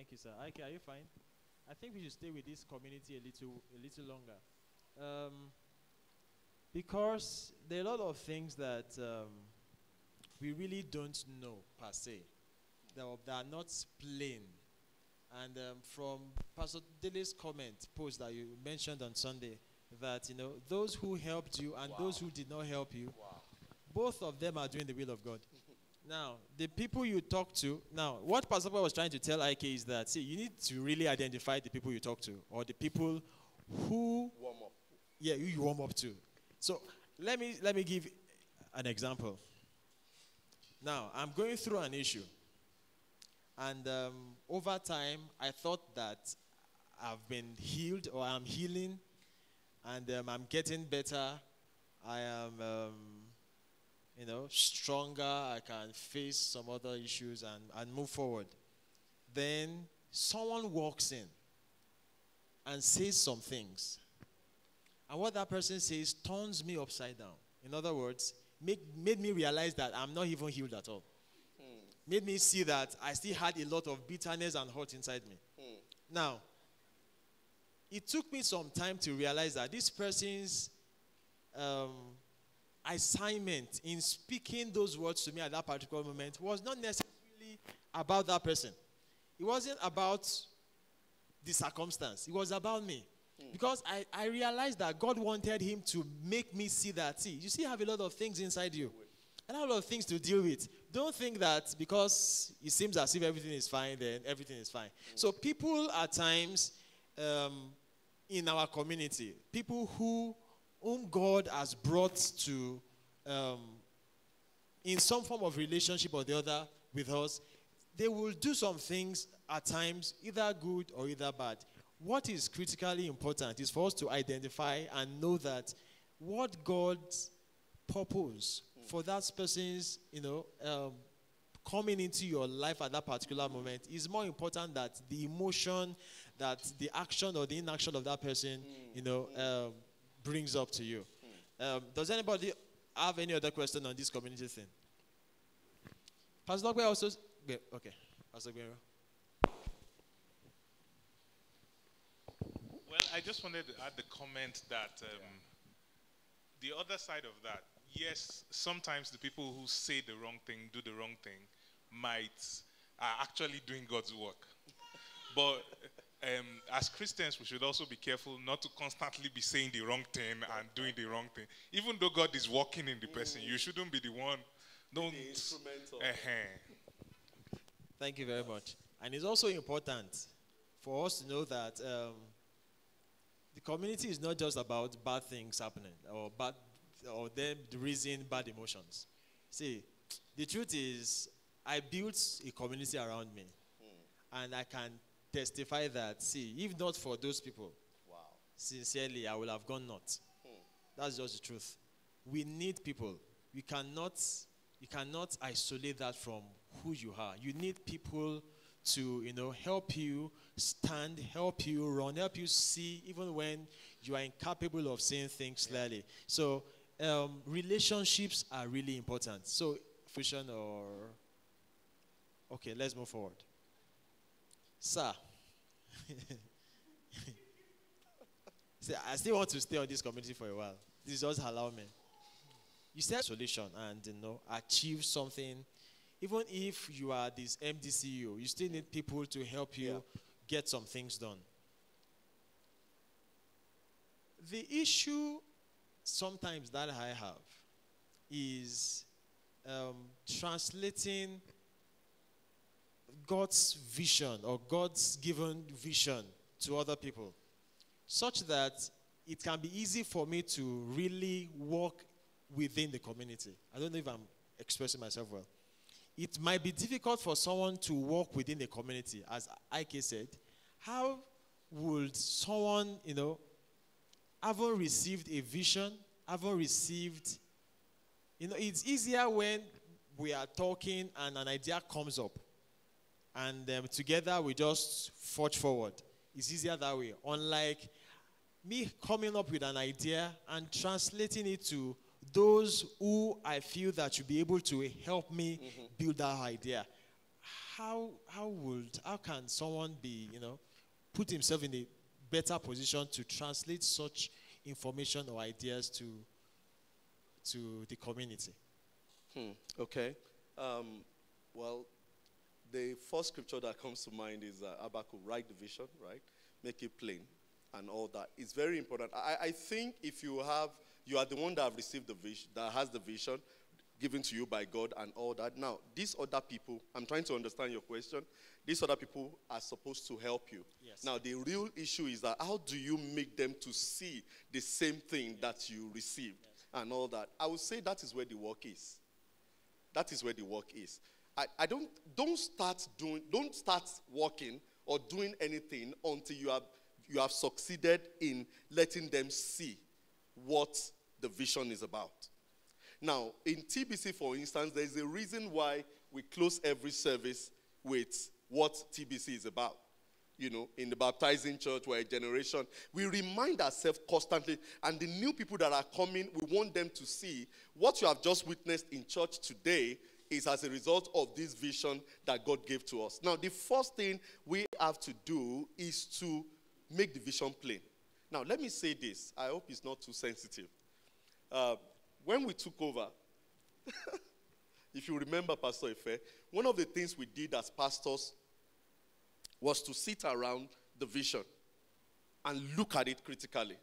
Thank you, sir. Okay, are you fine? I think we should stay with this community a little longer, um, because there are a lot of things that we really don't know per se that are not plain. And from Pastor Dele's comment post that you mentioned on Sunday, that those who helped you and those who did not help you, both of them are doing the will of God. Now, the people you talk to, now, what Pastor Paul was trying to tell IK is that, see, you need to really identify the people you talk to, or the people who Warm up. yeah, you warm up to. So let me give an example. Now, I'm going through an issue, and over time, I thought that I've been healed, or I'm healing, and I'm getting better. I am, stronger. I can face some other issues and move forward. Then someone walks in and says some things, and what that person says turns me upside down. In other words, made me realize that I'm not even healed at all. Made me see that I still had a lot of bitterness and hurt inside me. Now, it took me some time to realize that this person's assignment in speaking those words to me at that particular moment was not necessarily about that person. It wasn't about the circumstance. It was about me. Because I realized that God wanted him to make me see that, see, you still have a lot of things inside you. And a lot of things to deal with. Don't think that because it seems as if everything is fine, then everything is fine. So people at times in our community, people whom God has brought to in some form of relationship or the other with us, they will do some things at times, either good or either bad. What is critically important is for us to identify and know that what God's purpose for that person's, coming into your life at that particular moment is more important than the emotion that the action or the inaction of that person, brings up to you. Does anybody have any other question on this community thing? Pastor Dogbe also, okay, Pastor Dogbe. Well, I just wanted to add the comment that the other side of that, yes, sometimes the people who say the wrong thing, do the wrong thing, are actually doing God's work. But as Christians, we should also be careful not to constantly be saying the wrong thing and doing the wrong thing. Even though God is working in the person, you shouldn't be the one. Don't. The instrumental. Thank you very much. And it's also important for us to know that the community is not just about bad things happening or them raising bad emotions. See, the truth is, I built a community around me, and I can testify that, see, if not for those people, sincerely, I will have gone not. That's just the truth. We need people. You cannot isolate that from who you are. You need people to, help you stand, help you run, help you see, even when you are incapable of seeing things clearly. So, relationships are really important. So, Fusion or... Okay, let's move forward. Sir. See, I still want to stay on this community for a while. This just allow me. You said solution and, achieve something. Even if you are this MDCU, you still need people to help you get some things done. The issue sometimes that I have is translating God's vision or God's given vision to other people, such that it can be easy for me to really walk within the community. I don't know if I'm expressing myself well. It might be difficult for someone to walk within the community, as Ike said. How would someone, haven't received a vision, haven't received, it's easier when we are talking and an idea comes up. And together we just forge forward. It's easier that way. Unlike me coming up with an idea and translating it to those who I feel that should be able to help me build that idea. how can someone be, put himself in a better position to translate such information or ideas to the community? Okay. Well, the first scripture that comes to mind is Habakkuk, write the vision, right? Make it plain and all that. It's very important. I think if you are the one that have received the vision, that has the vision given to you by God and all that. Now, these other people, I'm trying to understand your question. These other people are supposed to help you. Yes. Now, the real issue is that how do you make them to see the same thing that you received and all that? I would say that is where the work is. That is where the work is. Don't start working or doing anything until you have succeeded in letting them see what the vision is about. Now, in TBC, for instance, there's a reason why we close every service with what TBC is about. In the baptizing church, we're a generation. We remind ourselves constantly, and the new people that are coming, we want them to see what you have just witnessed in church today is as a result of this vision that God gave to us. Now, the first thing we have to do is to make the vision plain. Now, let me say this. I hope it's not too sensitive. When we took over, if you remember, Pastor Ife, one of the things we did as pastors was to sit around the vision and look at it critically.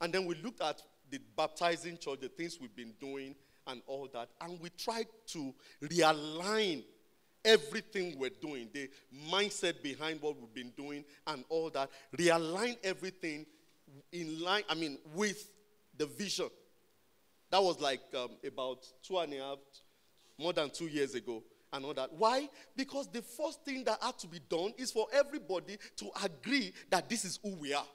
And then we looked at the baptizing church, the things we've been doing and all that, and we tried to realign everything we're doing, the mindset behind what we've been doing and all that, realign everything in line, with the vision. That was like about 2.5, more than 2 years ago and all that. Why? Because the first thing that had to be done is for everybody to agree that this is who we are.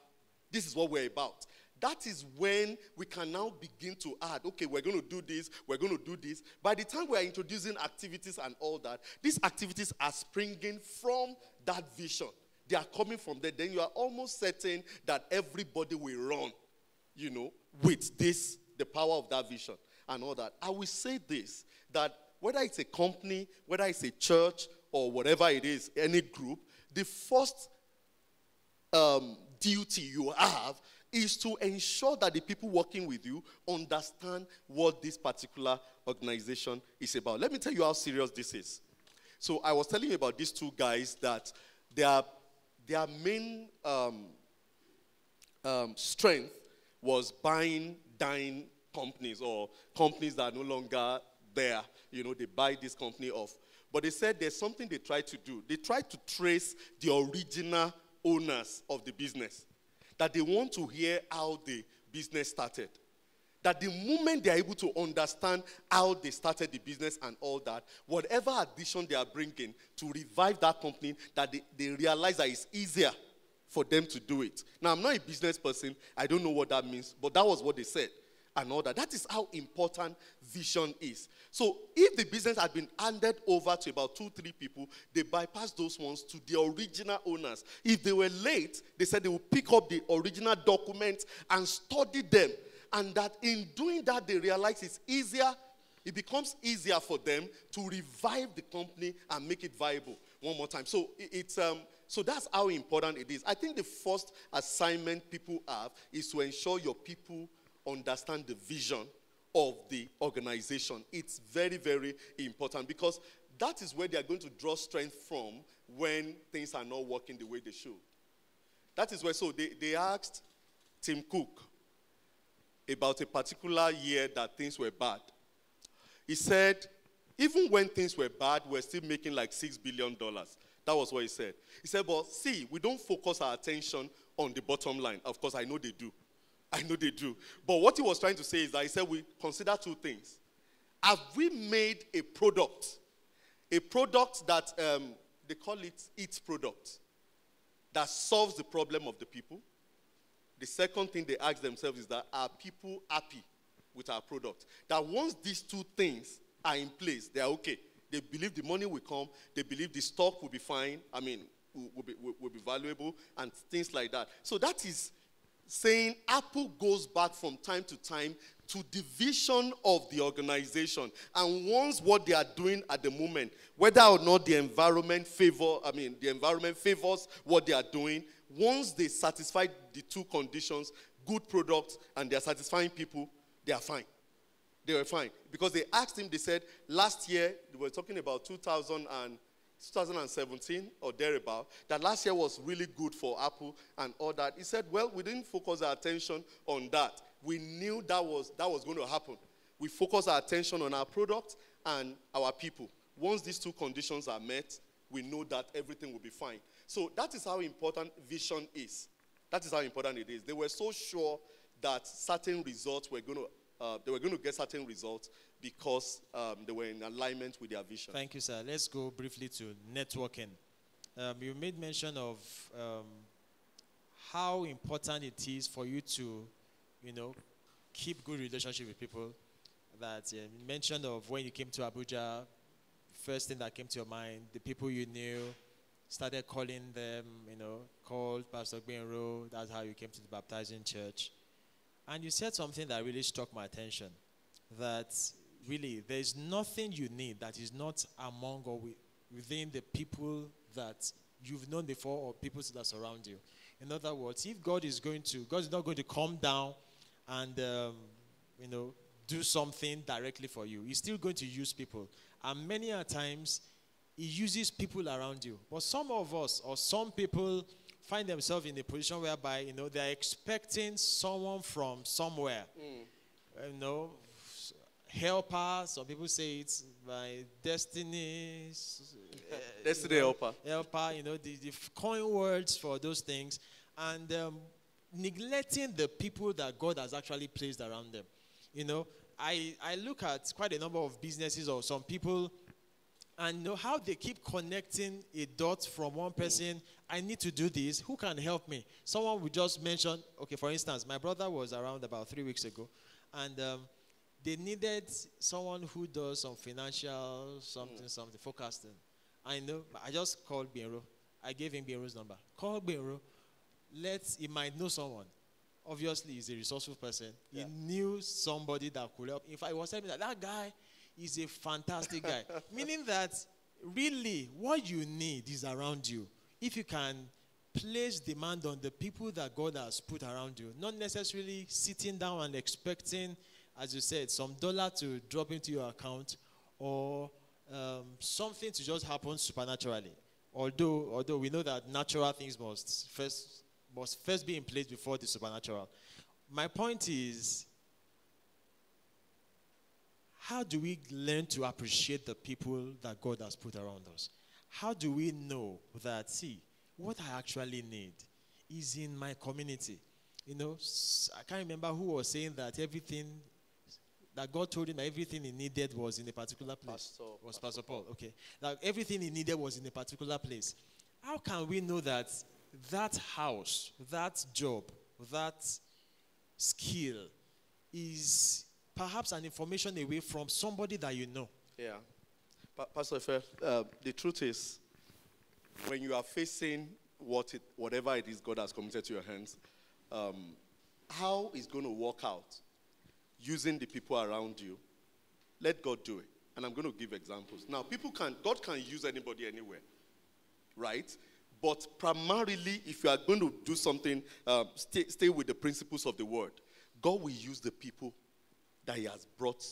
This is what we're about. That is when we can now begin to add, okay, we're going to do this, we're going to do this. By the time we are introducing activities and all that, these activities are springing from that vision. They are coming from there. Then you are almost certain that everybody will run, with this, the power of that vision and all that. I will say this, that whether it's a company, whether it's a church, or whatever it is, any group, the first duty you have is to ensure that the people working with you understand what this particular organization is about. Let me tell you how serious this is. So I was telling you about these two guys that their main strength was buying dying companies or companies that are no longer there. They buy this company off. But they said there's something they tried to do. They tried to trace the original owners of the business. That they want to hear how the business started. That the moment they are able to understand how they started the business and all that, whatever addition they are bringing to revive that company, that they realize that it's easier for them to do it. Now, I'm not a business person. I don't know what that means, but that was what they said and all that. That is how important vision is. So if the business had been handed over to about 2-3 people, they bypassed those ones to the original owners. If they were late, they said they would pick up the original documents and study them. And that in doing that, they realize it's easier. It becomes easier for them to revive the company and make it viable one more time. So so that's how important it is. I think the first assignment people have is to ensure your people understand the vision of the organization. It's very, very important because that is where they are going to draw strength from when things are not working the way they should. That is where, so they asked Tim Cook about a particular year that things were bad. He said, even when things were bad, we're still making like $6 billion. That was what he said. He said, but see, we don't focus our attention on the bottom line. Of course, I know they do. I know they do. But what he was trying to say is that he said we consider two things. Have we made a product that they call it product, that solves the problem of the people? The second thing they ask themselves is that are people happy with our product? That once these two things are in place, they are okay. They believe the money will come. They believe the stock will be fine. Will be valuable and things like that. So that is saying Apple goes back from time to time to the vision of the organization. And once what they are doing at the moment, whether or not the environment favors what they are doing, once they satisfy the two conditions, good products and they are satisfying people, they are fine. They were fine. Because they asked him, they said, last year, they were talking about 2017 or thereabout, that last year was really good for Apple and all that. He said, well, we didn't focus our attention on that. We knew that was going to happen. We focus our attention on our product and our people. Once these two conditions are met, we know that everything will be fine. So that is how important vision is. That is how important it is. They were so sure that certain results were going to get certain results because they were in alignment with their vision. Thank you, sir. Let's go briefly to networking. You made mention of how important it is for you to, keep good relationship with people. That you mentioned of when you came to Abuja, first thing that came to your mind, the people you knew, started calling them, called Pastor Benro. That's how you came to the Baptizing church. And you said something that really struck my attention, that really there is nothing you need that is not among or within the people that you've known before or people that surround you. In other words, if God is not going to come down and, do something directly for you. He's still going to use people. And many a times, he uses people around you. But some of us or some people find themselves in a position whereby, they're expecting someone from somewhere. Helper. Some people say it's my destiny. Destiny helper. Helper, the coin words for those things. And neglecting the people that God has actually placed around them. I look at quite a number of businesses or some people and know how they keep connecting a dot from one person. I need to do this. Who can help me? Someone would just mention, okay, for instance, my brother was around about 3 weeks ago, and they needed someone who does some financial something, forecasting. I just called Benro. I gave him Benro's number. Call Benro. He might know someone. Obviously, he's a resourceful person. Yeah. He knew somebody that could help. In fact, he was telling me that guy is a fantastic guy. Meaning that, really, what you need is around you. If you can place demand on the people that God has put around you, not necessarily sitting down and expecting, as you said, some dollar to drop into your account or something to just happen supernaturally. Although we know that natural things must first be in place before the supernatural. My point is, how do we learn to appreciate the people that God has put around us? How do we know that, what I actually need is in my community? I can't remember who was saying that God told him that everything he needed was in a particular place. Pastor Paul. Okay. That everything he needed was in a particular place. How can we know that house, that job, that skill is perhaps an information away from somebody that you know? Yeah. Pastor Efe, the truth is, when you are facing whatever it is God has committed to your hands, how it's going to work out using the people around you, let God do it. And I'm going to give examples. Now, God can use anybody anywhere, right? But primarily, if you are going to do something, stay with the principles of the word. God will use the people that he has brought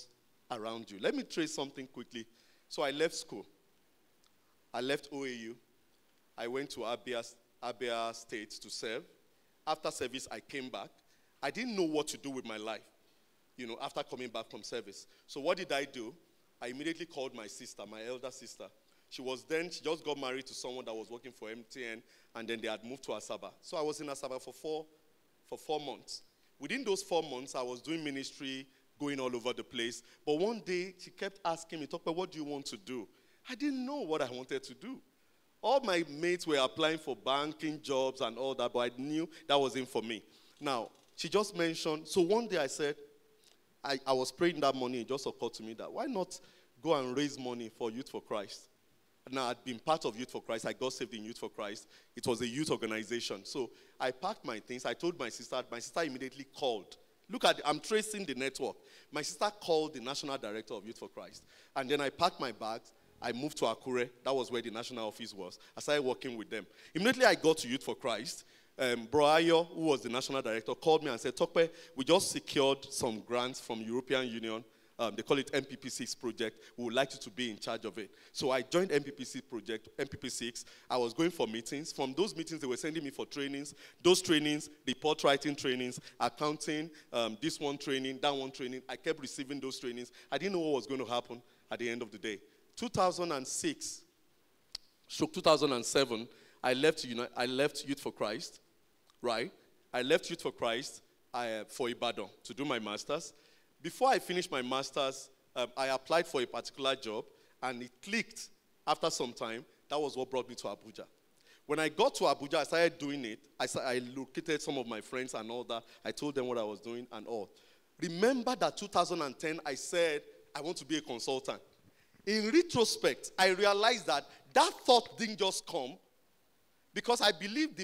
around you. Let me trace something quickly. So I left school. I left OAU. I went to Abia State to serve. After service, I came back. I didn't know what to do with my life, after coming back from service. So what did I do? I immediately called my sister, my elder sister. She just got married to someone that was working for MTN, and then they had moved to Asaba. So I was in Asaba for 4 months. Within those 4 months, I was doing ministry, going all over the place. But one day, she kept asking me, "Talk about what do you want to do?" I didn't know what I wanted to do. All my mates were applying for banking jobs and all that, but I knew that wasn't for me. Now, she just mentioned, so one day I said, I was praying that morning, it just occurred to me that why not go and raise money for Youth for Christ? Now, I'd been part of Youth for Christ. I got saved in Youth for Christ. It was a youth organization. So I packed my things. I told my sister. My sister immediately called Look at, I'm tracing the network. My sister called the national director of Youth for Christ. And then I packed my bags. I moved to Akure. That was where the national office was. I started working with them. Immediately I got to Youth for Christ. Bro Ayo, who was the national director, called me and said, TalkBack, we just secured some grants from European Union. They call it MPP6 project. We would like you to be in charge of it. So I joined MPP6. I was going for meetings. From those meetings, they were sending me for trainings. Those trainings, report writing trainings, accounting, this one training, that one training. I kept receiving those trainings. I didn't know what was going to happen at the end of the day. 2006, 2007, I left Youth for Christ, right? I left Youth for Christ for Ibadan to do my master's. Before I finished my master's, I applied for a particular job, and it clicked after some time. That was what brought me to Abuja. When I got to Abuja, I started doing it. I located some of my friends and all that. I told them what I was doing and all. Remember that 2010, I said, I want to be a consultant. In retrospect, I realized that thought didn't just come because I believe the